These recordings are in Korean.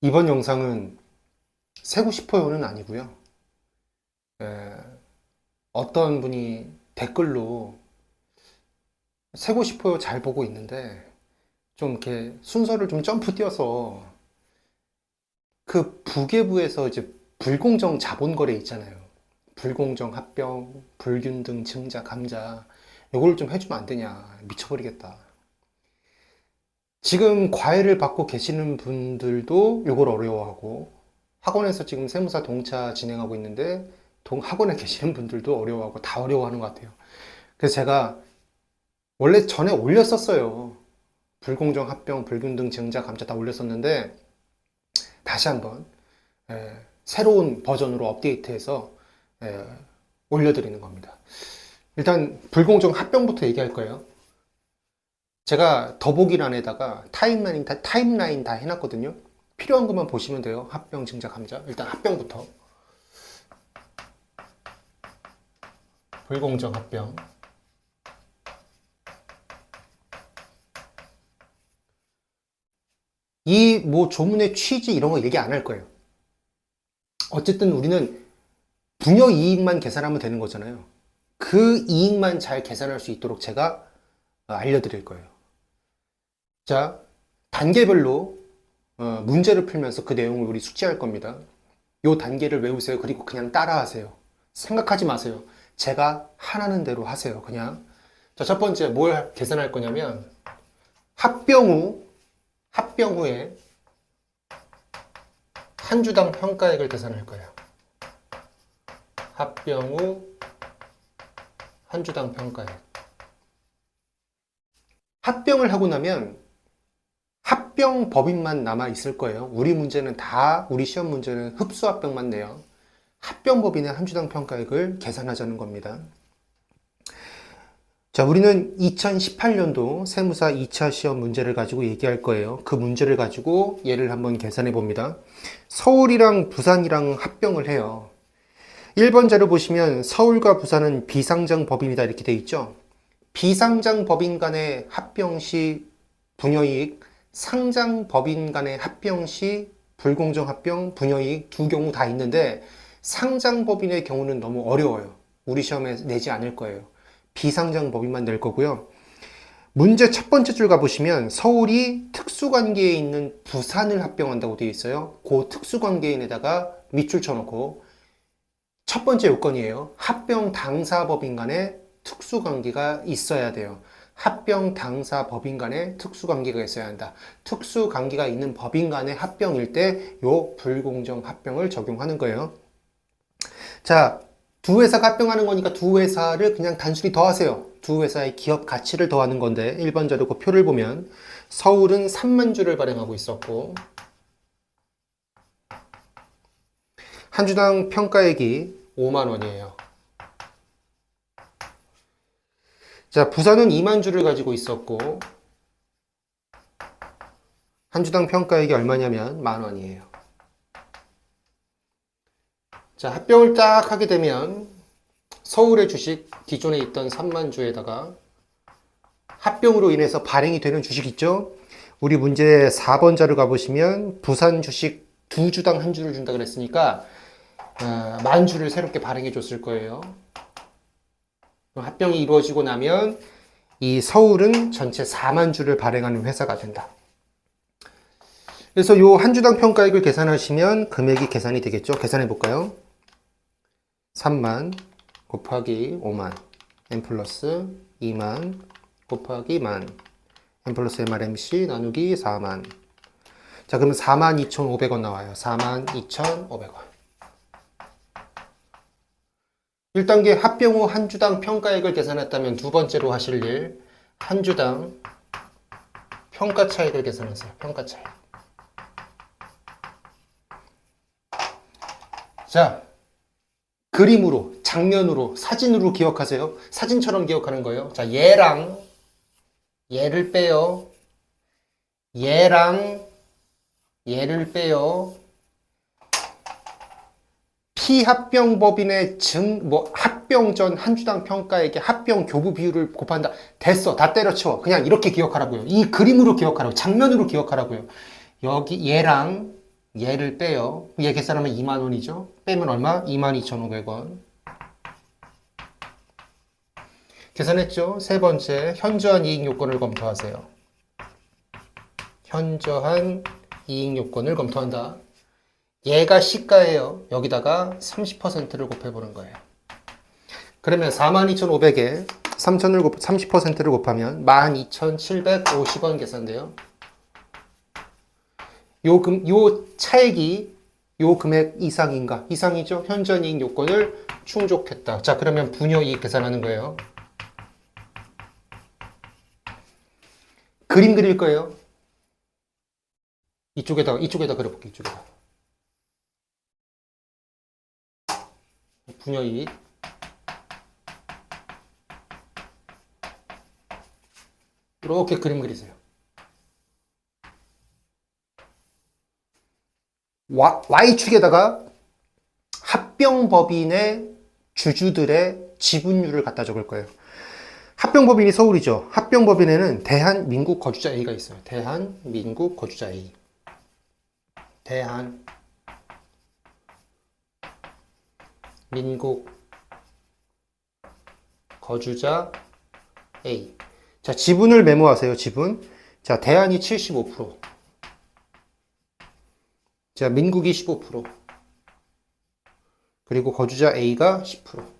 이번 영상은 세고 싶어요는 아니고요. 에, 어떤 분이 댓글로 세고 싶어요 잘 보고 있는데 좀 이렇게 순서를 좀 점프 뛰어서 그 부계부에서 이제 불공정 자본거래 있잖아요. 불공정 합병, 불균등 증자, 감자 요걸 좀 해주면 안 되냐. 미쳐버리겠다. 지금 과외를 받고 계시는 분들도 요걸 어려워하고 학원에서 지금 세무사 동차 진행하고 있는데 학원에 계시는 분들도 어려워하고 다 어려워하는 것 같아요. 그래서 제가 원래 전에 올렸었어요. 불공정 합병, 불균등 증자, 감자 다 올렸었는데 다시 한번 새로운 버전으로 업데이트해서 에, 올려드리는 겁니다. 일단 불공정 합병부터 얘기할 거예요. 제가 더보기란에다가 타임라인 다 해놨거든요. 필요한 것만 보시면 돼요. 합병, 증자, 감자. 일단 합병부터. 불공정 합병. 이 뭐 조문의 취지 이런 거 얘기 안 할 거예요. 어쨌든 우리는 분여 이익만 계산하면 되는 거잖아요. 그 이익만 잘 계산할 수 있도록 제가 알려드릴 거예요. 자, 단계별로 문제를 풀면서 그 내용을 우리 숙지할 겁니다. 요 단계를 외우세요. 그리고 그냥 따라하세요. 생각하지 마세요. 제가 하라는 대로 하세요. 그냥. 자, 첫 번째 뭘 계산할 거냐면 합병 후에 한 주당 평가액을 계산할 거예요. 합병 후 한 주당 평가액. 합병을 하고 나면 합병 법인만 남아 있을 거예요. 우리 시험 문제는 흡수 합병만 내요. 합병 법인의 한 주당 평가액을 계산하자는 겁니다. 자, 우리는 2018년도 세무사 2차 시험 문제를 가지고 얘기할 거예요. 그 문제를 가지고 얘를 한번 계산해 봅니다. 서울이랑 부산이랑 합병을 해요. 1번 자료 보시면 서울과 부산은 비상장 법인이다 이렇게 돼 있죠. 비상장 법인 간의 합병 시 분여이익, 상장 법인 간의 합병 시 불공정 합병, 분여이익 두 경우 다 있는데 상장 법인의 경우는 너무 어려워요. 우리 시험에 내지 않을 거예요. 비상장 법인만 낼 거고요. 문제 첫 번째 줄 가보시면 서울이 특수관계에 있는 부산을 합병한다고 되어 있어요. 그 특수관계인에다가 밑줄 쳐놓고 첫 번째 요건이에요. 합병 당사 법인 간에 특수관계가 있어야 돼요. 합병 당사 법인 간에 특수관계가 있어야 한다. 특수관계가 있는 법인 간의 합병일 때 요 불공정 합병을 적용하는 거예요. 자, 두 회사가 합병하는 거니까 두 회사를 그냥 단순히 더하세요. 두 회사의 기업 가치를 더하는 건데 1번 자료 그 표를 보면 서울은 3만 주를 발행하고 있었고 한 주당 평가액이 5만 원이에요. 자, 부산은 2만 주를 가지고 있었고 한 주당 평가액이 얼마냐면 만 원이에요. 자, 합병을 딱 하게 되면 서울의 주식 기존에 있던 3만 주에다가 합병으로 인해서 발행이 되는 주식 있죠? 우리 문제 4번 자료 가보시면 부산 주식 두 주당 한 주를 준다 그랬으니까 만 주를 새롭게 발행해 줬을 거예요. 합병이 이루어지고 나면 이 서울은 전체 4만 주를 발행하는 회사가 된다. 그래서 요 한 주당 평가액을 계산하시면 금액이 계산이 되겠죠? 계산해 볼까요? 3만 곱하기 5만 n 플러스 2만 곱하기 만 n 플러스 MRMC 나누기 4만. 자, 그러면 42,500원 나와요. 42,500원. 1단계 합병 후 한 주당 평가액을 계산했다면 두 번째로 하실 일, 한 주당 평가 차익을 계산하세요. 평가 차익. 자, 그림으로, 장면으로, 사진으로 기억하세요. 사진처럼 기억하는 거예요. 자, 얘를 빼요. 얘를 빼요. 피합병법인의 합병 전 한 주당 평가액의 합병 교부 비율을 곱한다. 됐어. 다 때려쳐. 그냥 이렇게 기억하라고요. 이 그림으로 기억하라고. 장면으로 기억하라고요. 여기 얘랑 얘를 빼요. 얘 계산하면 2만 원이죠. 빼면 얼마? 22,500원. 계산했죠? 세 번째, 현저한 이익 요건을 검토하세요. 현저한 이익 요건을 검토한다. 얘가 시가예요. 여기다가 30%를 곱해보는 거예요. 그러면 42,500에 3,000을 30%를 곱하면 12,750원 계산돼요. 요 차액이 요 금액 이상인가? 이상이죠? 현저한 이익 요건을 충족했다. 자, 그러면 분여 이익 계산하는 거예요. 그림 그릴 거예요. 이쪽에다 그려볼게요. 이쪽에다. 분여 이익. 이렇게 그림 그리세요. Y축에다가 합병법인의 주주들의 지분율을 갖다 적을 거예요. 합병법인이 서울이죠. 합병법인에는 대한민국 거주자 A가 있어요. 대한민국 거주자 A. 대한민국 거주자 A. 자, 지분을 메모하세요. 지분. 자, 대한이 75%. 자, 민국이 15%. 그리고 거주자 A가 10%.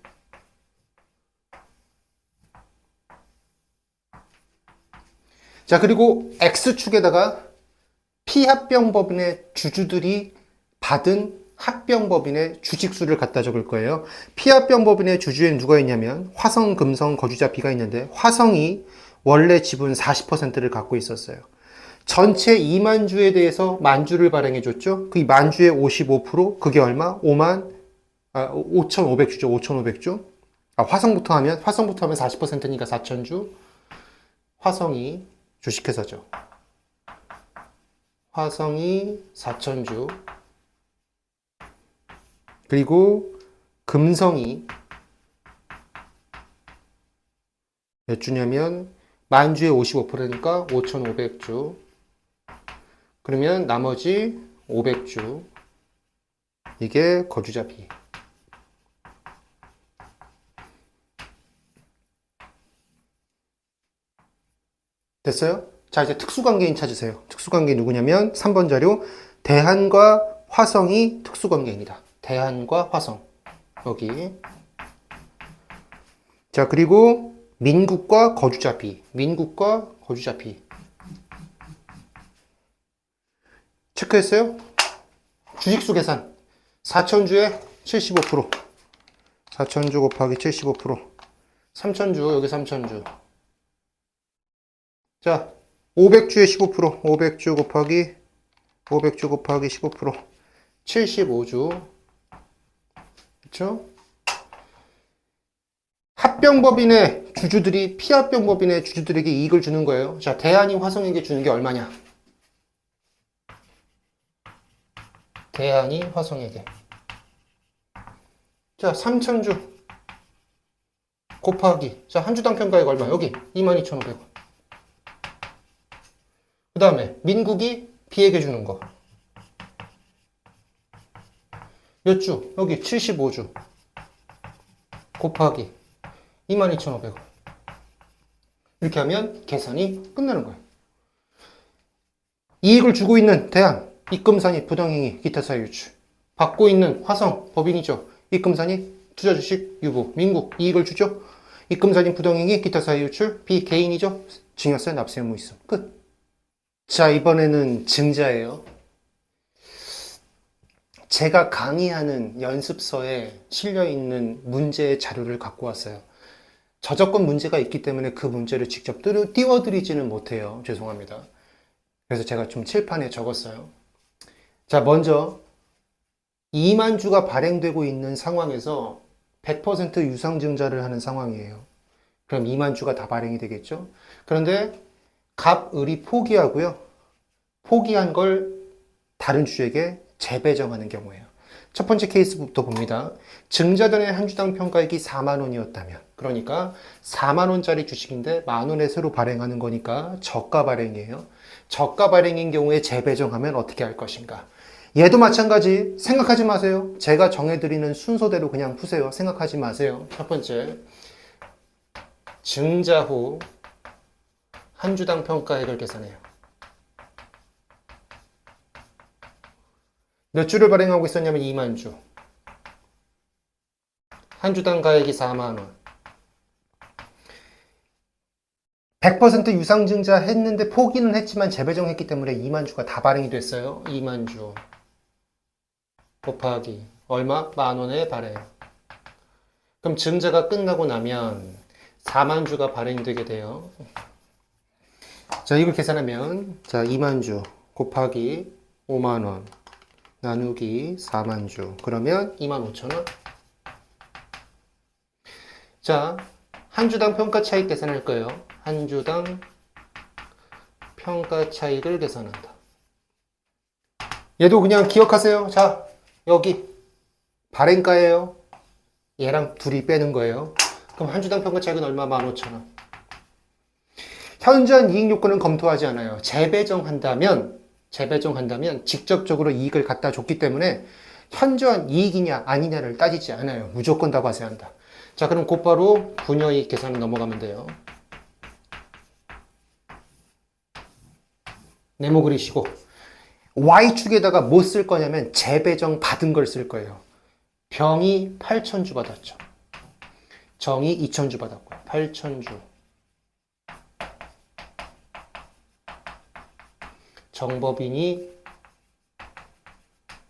자, 그리고 X축에다가 피합병법인의 주주들이 받은 합병법인의 주식수를 갖다 적을 거예요. 피합병법인의 주주엔 누가 있냐면 화성, 금성, 거주자 B가 있는데 화성이 원래 지분 40%를 갖고 있었어요. 전체 2만 주에 대해서 만 주를 발행해 줬죠. 그 만 주의 55%, 그게 얼마? 5,500주죠. 5,500주. 화성부터 하면 40%니까 4,000주. 화성이 주식회사죠. 화성이 4,000주. 그리고 금성이 몇 주냐면 만 주에 55%니까 5,500주. 그러면 나머지 500주. 이게 거주자 B. 됐어요? 자, 이제 특수관계인 찾으세요. 특수관계인 누구냐면 3번 자료 대한과 화성이 특수관계인이다. 대한과 화성. 여기. 자, 그리고 민국과 거주자 B. 민국과 거주자 B. 체크했어요? 주식수 계산. 4,000주에 75%. 4,000주 곱하기 75%. 3,000주, 여기 3,000주. 자, 500주에 15%. 500주 곱하기 15%. 75주. 그쵸? 합병법인의 주주들이 피합병법인의 주주들에게 이익을 주는 거예요. 자, 대한이 화성에게 주는 게 얼마냐? 대한이 화성에게. 자, 3,000주 곱하기. 자, 한 주당 평가액 얼마? 여기 22,500원. 그 다음에 민국이 B에게 주는 거. 몇 주? 여기 75주 곱하기 22,500원. 이렇게 하면 계산이 끝나는 거예요. 이익을 주고 있는 대한, 입금산이, 부당행위, 기타 사유 유출. 받고 있는 화성, 법인이죠. 입금산이, 투자주식, 유보, 민국, 이익을 주죠. 입금산이, 부당행위, 기타 사유 유출, B, 개인이죠. 증여세, 납세 의무 있음. 끝. 자, 이번에는 증자예요. 제가 강의하는 연습서에 실려있는 문제의 자료를 갖고 왔어요. 저작권 문제가 있기 때문에 그 문제를 직접 띄워드리지는 못해요. 죄송합니다. 그래서 제가 좀 칠판에 적었어요. 자, 먼저 2만 주가 발행되고 있는 상황에서 100% 유상증자를 하는 상황이에요. 그럼 2만 주가 다 발행이 되겠죠? 그런데 갑을이 포기하고요. 포기한 걸 다른 주에게 재배정하는 경우예요. 첫 번째 케이스부터 봅니다. 증자전의 한 주당 평가액이 4만 원이었다면, 그러니까 4만 원짜리 주식인데 만 원에 새로 발행하는 거니까 저가 발행이에요. 저가 발행인 경우에 재배정하면 어떻게 할 것인가? 얘도 마찬가지. 생각하지 마세요. 제가 정해드리는 순서대로 그냥 푸세요. 생각하지 마세요. 첫 번째, 증자 후 한 주당 평가액을 계산해요. 몇 주를 발행하고 있었냐면 2만 주. 한 주당 가액이 4만 원. 100% 유상증자 했는데 포기는 했지만 재배정했기 때문에 2만 주가 다 발행이 됐어요. 2만 주 곱하기 얼마? 10,000원의 발행. 그럼 증자가 끝나고 나면 4만 주가 발행이 되게 돼요. 자, 이걸 계산하면 자, 2만 주 곱하기 5만 원 나누기 4만 주. 그러면 25,000원. 자, 한 주당 평가 차익 계산할 거예요. 한 주당 평가 차익을 계산한다. 얘도 그냥 기억하세요. 자, 여기 발행가예요. 얘랑 둘이 빼는 거예요. 그럼 한 주당 평가 차익은 얼마? 15,000원. 현저한 이익 요건은 검토하지 않아요. 재배정한다면 직접적으로 이익을 갖다 줬기 때문에 현저한 이익이냐 아니냐를 따지지 않아요. 무조건 다 과세한다. 자, 그럼 곧바로 분여이익 계산을 넘어가면 돼요. 네모 그리시고 Y축에다가 뭐 쓸 거냐면 재배정 받은 걸 쓸 거예요. 병이 8,000주 받았죠. 정이 2,000주 받았고요. 8,000주. 정법인이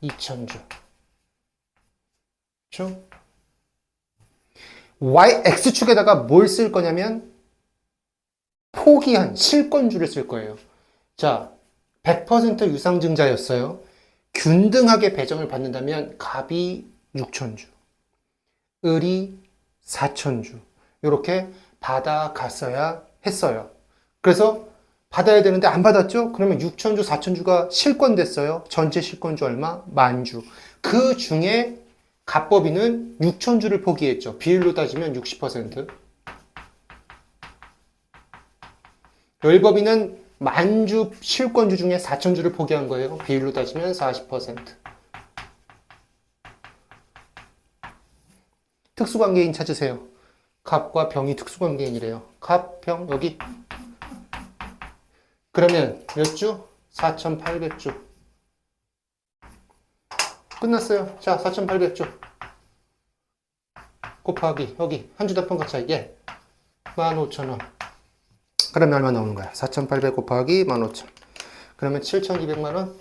2,000주. 그렇죠? X축에다가 뭘 쓸 거냐면 포기한 실권주를 쓸 거예요. 자, 100% 유상증자였어요. 균등하게 배정을 받는다면 갑이 6,000주, 을이 4,000주 이렇게 받아갔어야 했어요. 그래서 받아야 되는데 안 받았죠? 그러면 6,000주, 4,000주가 실권됐어요. 전체 실권주 얼마? 10,000주. 그 중에 갑법인은 6,000주를 포기했죠. 비율로 따지면 60%. 을법인은 10,000주 실권주 중에 4,000주를 포기한 거예요. 비율로 따지면 40%. 특수관계인 찾으세요. 갑과 병이 특수관계인이래요. 갑, 병, 여기. 그러면 몇 주? 4,800주. 끝났어요. 자, 4,800주. 곱하기, 여기, 한 주당 평가 차익, 15,000원. 그러면 얼마 나오는 거야? 4,800 곱하기 15,000. 그러면 7,200만원?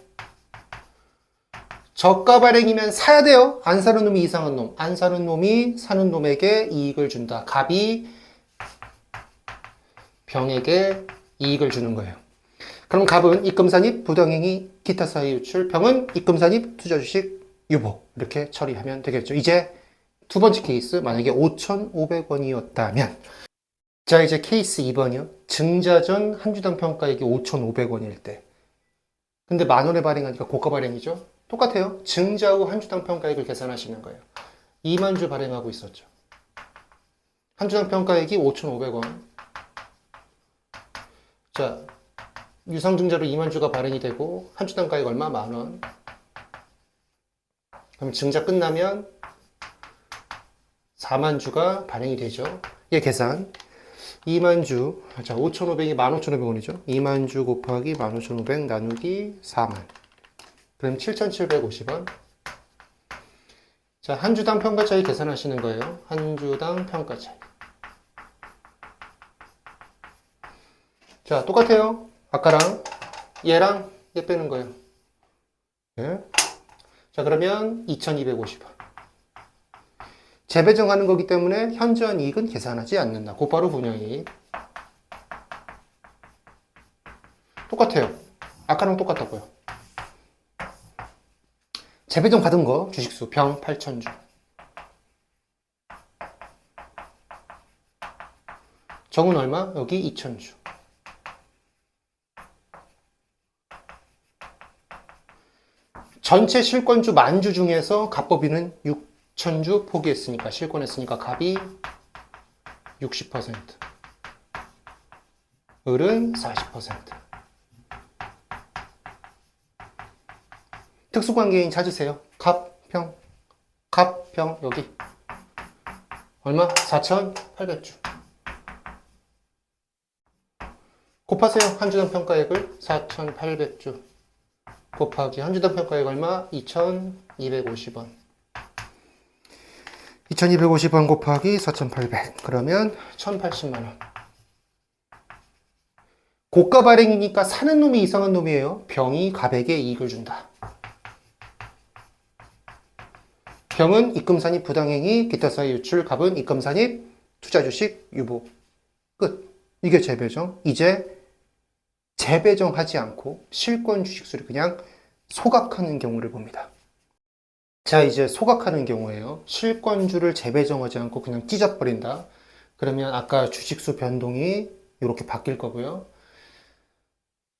저가 발행이면 사야 돼요. 안 사는 놈이 이상한 놈. 안 사는 놈이 사는 놈에게 이익을 준다. 갑이 병에게 이익을 주는 거예요. 그럼 갑은 입금산입, 부당행위, 기타 사이 유출, 병은 입금산입, 투자주식, 유보. 이렇게 처리하면 되겠죠. 이제 두 번째 케이스, 만약에 5,500원이었다면 자, 이제 케이스 2번이요. 증자 전 한 주당 평가액이 5,500원일 때. 근데 10,000원에 발행하니까 고가 발행이죠. 똑같아요. 증자 후 한 주당 평가액을 계산하시는 거예요. 2만 주 발행하고 있었죠. 한 주당 평가액이 5,500원. 자, 유상증자로 2만 주가 발행이 되고 한 주당 가액 얼마? 10,000원. 그럼 증자 끝나면 4만 주가 발행이 되죠. 얘 계산. 2만 주, 자, 5,500이 15,500원이죠. 2만 주 곱하기 15,500 나누기 4만. 그럼 7,750원. 자, 한 주당 평가 차익 계산하시는 거예요. 한 주당 평가 차익. 자, 똑같아요. 아까랑 얘랑 얘 빼는 거예요. 예? 자, 그러면 2,250원. 재배정하는 거기 때문에 현저한 이익은 계산하지 않는다. 곧바로 분여이익. 똑같아요. 아까랑 똑같다고요. 재배정 받은 거 주식수 병 8,000주. 정은 얼마? 여기 2,000주. 전체 실권주 10,000주 중에서 갑법인은 6,000주 포기했으니까 실권했으니까 갑이 60%, 을은 40%. 특수관계인 찾으세요. 갑, 평, 갑, 평, 여기. 얼마? 4,800주. 곱하세요. 한 주당 평가액을 4,800주. 곱하기 한 주당 평가액 얼마? 2,250원. 2,250원 곱하기 4,800. 그러면 1,080만원. 고가 발행이니까 사는 놈이 이상한 놈이에요. 병이 갑에게 이익을 준다. 병은 입금산입 부당행위, 기타 사이 유출, 갑은 입금산입, 투자주식, 유보. 끝. 이게 재배정. 이제 재배정하지 않고 실권 주식수를 그냥 소각하는 경우를 봅니다. 자, 이제 소각하는 경우에요. 실권주를 재배정하지 않고 그냥 찢어버린다. 그러면 아까 주식수 변동이 이렇게 바뀔 거고요.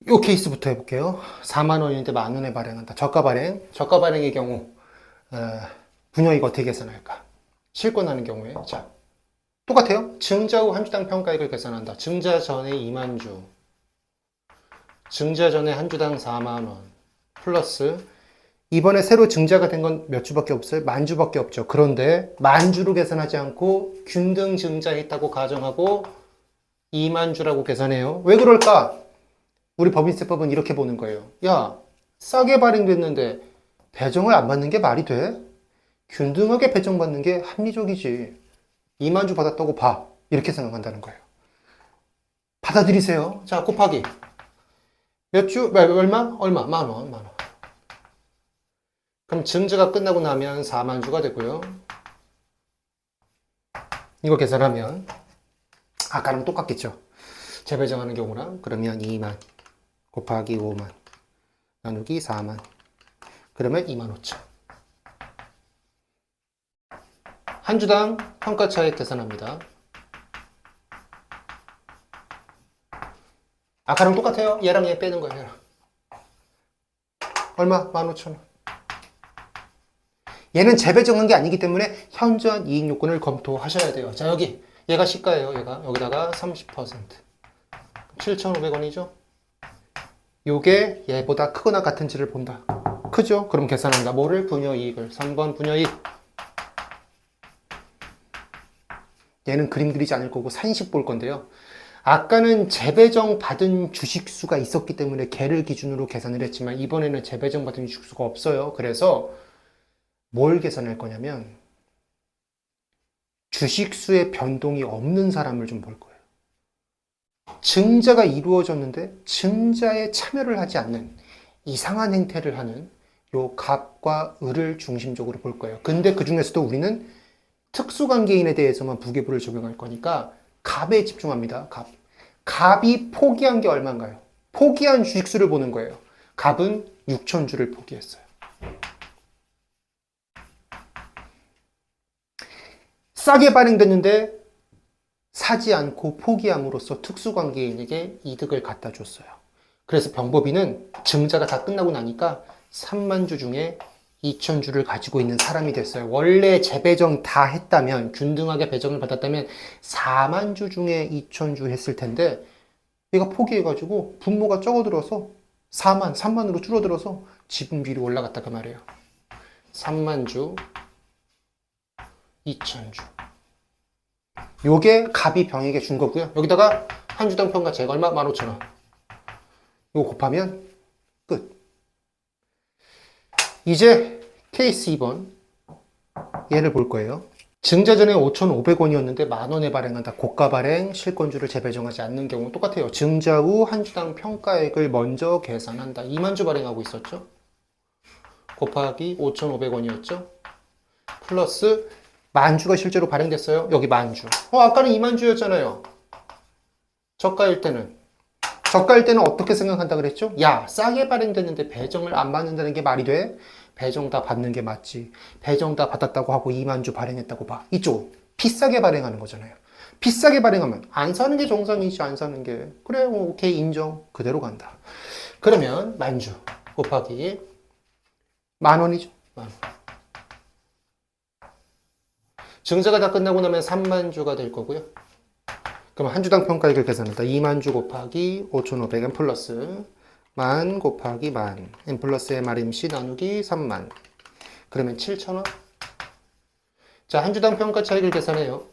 이 케이스부터 해볼게요. 4만원인데 만원에 발행한다. 저가 발행. 저가 발행의 경우 분여이익 어떻게 계산할까? 실권하는 경우에. 자, 똑같아요. 증자 후 한 주당 평가액을 계산한다. 증자 전에 2만 주. 증자 전에 한 주당 4만원. 플러스 이번에 새로 증자가 된 건 몇 주밖에 없어요? 만 주밖에 없죠. 그런데 만 주로 계산하지 않고 균등 증자했다고 가정하고 2만 주라고 계산해요. 왜 그럴까? 우리 법인세법은 이렇게 보는 거예요. 야, 싸게 발행됐는데 배정을 안 받는 게 말이 돼? 균등하게 배정받는 게 합리적이지. 2만 주 받았다고 봐. 이렇게 생각한다는 거예요. 받아들이세요. 자, 곱하기. 몇 주? 얼마? 얼마? 만원. 그럼 증자가 끝나고 나면 4만 주가 되고요. 이거 계산하면 아까랑 똑같겠죠. 재배정하는 경우랑. 그러면 2만 곱하기 5만 나누기 4만. 그러면 2만 5천. 한 주당 평가 차익 계산합니다. 아까랑 똑같아요. 얘랑 얘 빼는 거예요. 얼마? 15,000원. 얘는 재배정한 게 아니기 때문에 현저한 이익 요건을 검토하셔야 돼요. 자, 여기 얘가 시가예요. 얘가 여기다가 30%. 7,500원이죠. 요게 얘보다 크거나 같은지를 본다. 크죠? 그럼 계산한다. 뭐를? 분여이익을. 3번 분여이익. 얘는 그림 그리지 않을 거고 산식 볼 건데요. 아까는 재배정 받은 주식수가 있었기 때문에 걔를 기준으로 계산을 했지만 이번에는 재배정 받은 주식수가 없어요. 그래서 뭘 계산할 거냐면 주식수의 변동이 없는 사람을 좀 볼 거예요. 증자가 이루어졌는데 증자에 참여를 하지 않는 이상한 행태를 하는 요 갑과 을을 중심적으로 볼 거예요. 근데 그 중에서도 우리는 특수관계인에 대해서만 부계부를 적용할 거니까 갑에 집중합니다. 갑. 갑이 포기한 게 얼마인가요? 포기한 주식수를 보는 거예요. 갑은 6,000주를 포기했어요. 싸게 발행됐는데 사지 않고 포기함으로써 특수관계인에게 이득을 갖다 줬어요. 그래서 병법인은 증자가 다 끝나고 나니까 3만 주 중에 2,000주를 가지고 있는 사람이 됐어요. 원래 재배정 다 했다면, 균등하게 배정을 받았다면 4만 주 중에 2,000주 했을 텐데 얘가 포기해가지고 분모가 적어들어서 3만으로 줄어들어서 지분 비율이 올라갔다 그 말이에요. 3만 주, 2,000주. 요게 갑이 병에게 준 거고요. 여기다가 한 주당 평가차익 얼마? 15,000원. 이거 곱하면 끝. 이제 케이스 2번 얘를 볼 거예요. 증자 전에 5,500원이었는데 만원에 발행한다. 고가 발행, 실권주를 재배정하지 않는 경우 똑같아요. 증자 후 한 주당 평가액을 먼저 계산한다. 2만 주 발행하고 있었죠. 곱하기 5,500원이었죠. 플러스 만주가 실제로 발행됐어요. 여기 만주. 아까는 2만주였잖아요. 저가일 때는. 저가일 때는 어떻게 생각한다 그랬죠? 야, 싸게 발행됐는데 배정을 안 받는다는 게 말이 돼? 배정 다 받는 게 맞지. 배정 다 받았다고 하고 2만주 발행했다고 봐. 이쪽 비싸게 발행하는 거잖아요. 비싸게 발행하면 안 사는 게 정상이지. 안 사는 게. 그래, 오케이, 인정. 그대로 간다. 그러면 만주 곱하기 만원이죠. 만원. 증자가 다 끝나고 나면 3만 주가 될 거고요. 그럼 한 주당 평가액을 계산한다. 2만 주 곱하기 5,500원 플러스 만 곱하기 만. n 플러스 m r c 나누기 3만. 그러면 7,000원. 자, 한 주당 평가 차익을 계산해요.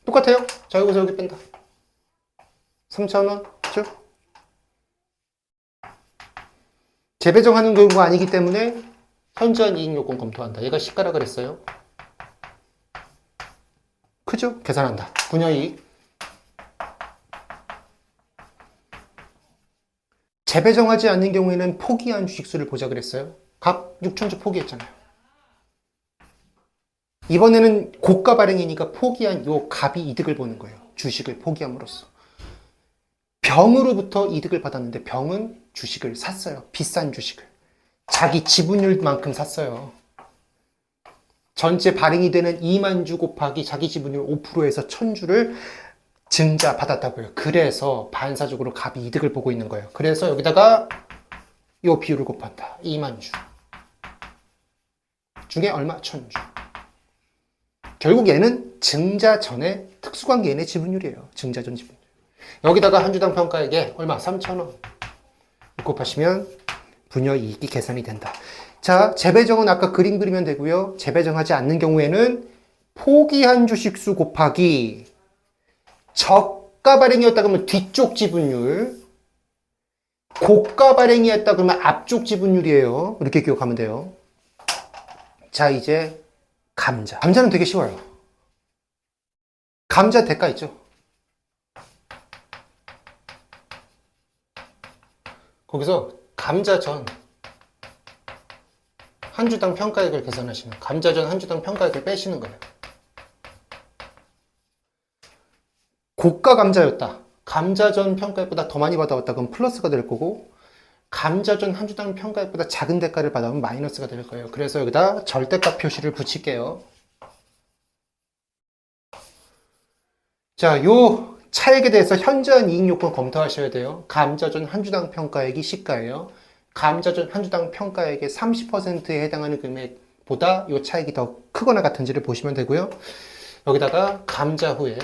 똑같아요. 자, 여기서 여기 뺀다. 3,000원 쭉. 재배정하는 경우가 아니기 때문에 현저한 이익 요건 검토한다. 얘가 시가라 그랬어요. 크죠? 계산한다. 분여이익. 재배정하지 않는 경우에는 포기한 주식수를 보자 그랬어요. 각 6천주 포기했잖아요. 이번에는 고가 발행이니까 포기한 요 갑이 이득을 보는 거예요. 주식을 포기함으로써. 병으로부터 이득을 받았는데 병은 주식을 샀어요. 비싼 주식을. 자기 지분율만큼 샀어요. 전체 발행이 되는 2만 주 곱하기 자기 지분율 5%에서 1000주를 증자 받았다고요. 그래서 반사적으로 갑이 이득을 보고 있는 거예요. 그래서 여기다가 이 비율을 곱한다. 2만 주 중에 얼마? 1000주. 결국 얘는 증자 전에 특수관계인의 지분율이에요. 증자 전 지분율. 여기다가 한 주당 평가액에 얼마? 3,000원. 곱하시면 분여이익이 계산이 된다. 자, 재배정은 아까 그림 그리면 되고요. 재배정하지 않는 경우에는 포기한 주식수 곱하기 저가 발행이었다 그러면 뒤쪽 지분율, 고가 발행이었다 그러면 앞쪽 지분율이에요. 이렇게 기억하면 돼요. 자, 이제 감자. 감자는 되게 쉬워요. 감자 대가 있죠? 거기서 감자전 한 주당 평가액을 계산하시면 감자전 한 주당 평가액을 빼시는 거예요. 고가 감자였다. 감자전 평가액보다 더 많이 받아왔다. 그럼 플러스가 될 거고 감자전 한 주당 평가액보다 작은 대가를 받아오면 마이너스가 될 거예요. 그래서 여기다 절대값 표시를 붙일게요. 자, 요 차액에 대해서 현저한 이익 요건 검토하셔야 돼요. 감자전 한 주당 평가액이 시가예요. 감자전 한 주당 평가액의 30%에 해당하는 금액보다 요 차익이 더 크거나 같은지를 보시면 되고요. 여기다가 감자 후에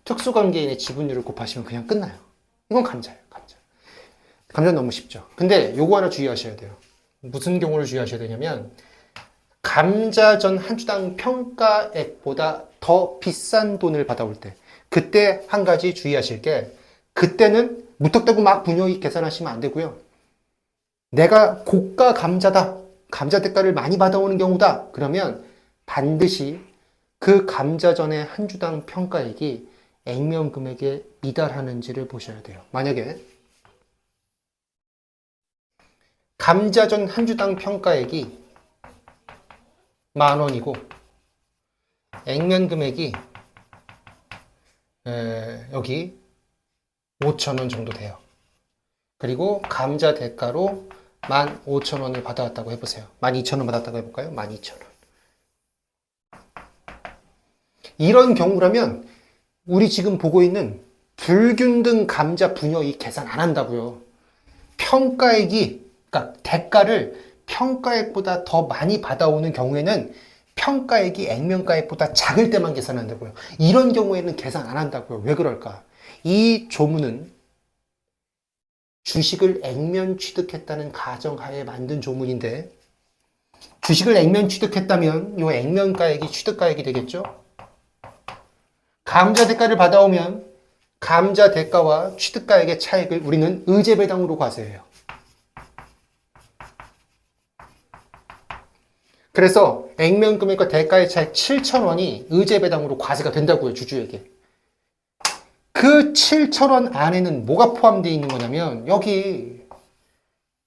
특수관계인의 지분율을 곱하시면 그냥 끝나요. 이건 감자예요. 감자 너무 쉽죠. 근데 요거 하나 주의하셔야 돼요. 무슨 경우를 주의하셔야 되냐면 감자전 한 주당 평가액보다 더 비싼 돈을 받아올 때 그때 한 가지 주의하실 게 그때는 무턱대고 막 분여이익 계산하시면 안 되고요. 내가 고가 감자다. 감자 대가를 많이 받아오는 경우다. 그러면 반드시 그 감자전의 한 주당 평가액이 액면 금액에 미달하는지를 보셔야 돼요. 만약에 감자전 한 주당 평가액이 10,000원이고 액면 금액이 여기 5,000원 정도 돼요. 그리고 감자 대가로 15,000원을 받아왔다고 해보세요. 12,000원 받았다고 해볼까요? 12,000원. 이런 경우라면 우리 지금 보고 있는 불균등 감자 분여이익 계산 안 한다고요. 평가액이, 그러니까 대가를 평가액보다 더 많이 받아오는 경우에는 평가액이 액면가액보다 작을 때만 계산한다고요. 이런 경우에는 계산 안 한다고요. 왜 그럴까? 이 조문은 주식을 액면 취득했다는 가정하에 만든 조문인데 주식을 액면 취득했다면 이 액면가액이 취득가액이 되겠죠? 감자 대가를 받아오면 감자 대가와 취득가액의 차액을 우리는 의제배당으로 과세해요. 그래서 액면 금액과 대가의 차액 7,000원이 의제배당으로 과세가 된다고요, 주주에게. 그 7,000원 안에는 뭐가 포함되어 있는 거냐면 여기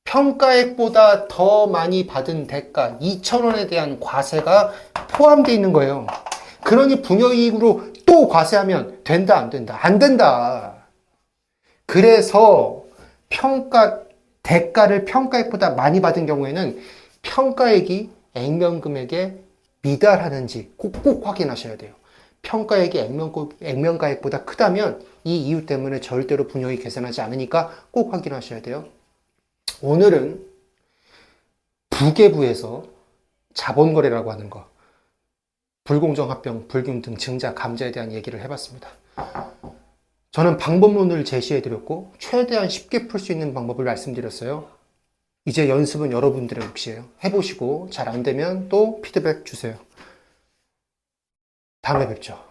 평가액보다 더 많이 받은 대가 2,000원에 대한 과세가 포함되어 있는 거예요. 그러니 분여이익으로 또 과세하면 된다, 안 된다? 안 된다. 그래서 대가를 평가액보다 많이 받은 경우에는 평가액이 액면 금액에 미달하는지 꼭 확인하셔야 돼요. 평가액이 액면가액보다 크다면 이 이유 때문에 절대로 분여이익 계산하지 않으니까 꼭 확인하셔야 돼요. 오늘은 부계부에서 자본거래라고 하는 거, 불공정 합병, 불균등, 증자, 감자에 대한 얘기를 해봤습니다. 저는 방법론을 제시해드렸고 최대한 쉽게 풀 수 있는 방법을 말씀드렸어요. 이제 연습은 여러분들의 몫이에요. 해보시고 잘 안되면 또 피드백 주세요. 다음에 뵙죠.